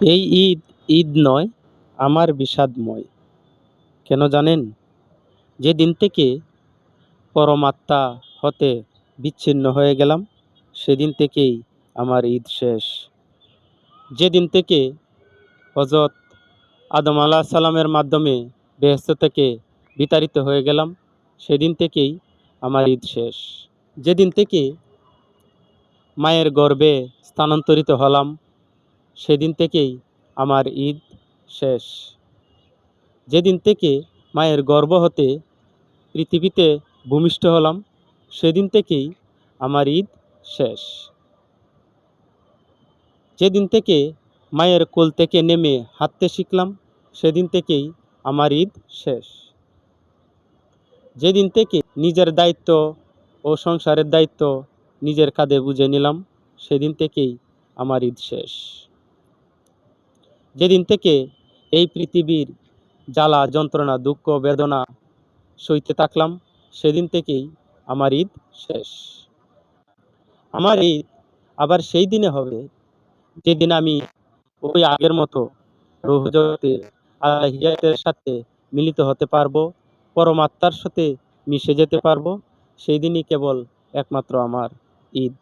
এই ঈদ ঈদ নয়, আমার বিষাদময়। কেন জানেন? যেদিন থেকে পরমাত্মা হতে বিচ্ছিন্ন হয়ে গেলাম, সেদিন থেকেই আমার ঈদ শেষ। যেদিন থেকে হযরত আদম আলাইহিস সালামের মাধ্যমে বেহেশত থেকে বিতাড়িত হয়ে গেলাম, সেদিন থেকেই আমার ঈদ শেষ। যেদিন থেকে মায়ের গর্ভে স্থানান্তরিত হলাম, সেদিন থেকেই আমার ঈদ শেষ। যেদিন থেকে মায়ের গর্ভ হতে পৃথিবীতে ভূমিষ্ঠ হলাম, সেদিন থেকেই আমার ঈদ শেষ। যেদিন থেকে মায়ের কোল থেকে নেমে হাঁটতে শিখলাম, সেদিন থেকেই আমার ঈদ শেষ। যেদিন থেকে নিজের দায়িত্ব ও সংসারের দায়িত্ব নিজের কাঁধে বুঝে নিলাম, সেদিন থেকেই আমার ঈদ শেষ। যেদিন থেকে এই পৃথিবীর জ্বালা যন্ত্রণা দুঃখ বেদনা সইতে থাকলাম, সেদিন থেকেই আমার ঈদ শেষ। আমার ঈদ আবার সেই দিনে হবে যেদিন আমি ওই আগের মতো রূহ জগতে আলাহিয়াতের সাথে মিলিত হতে পারবো, পরমাত্মার সাথে মিশে যেতে পারবো। সেই দিনই কেবল একমাত্র আমার ঈদ।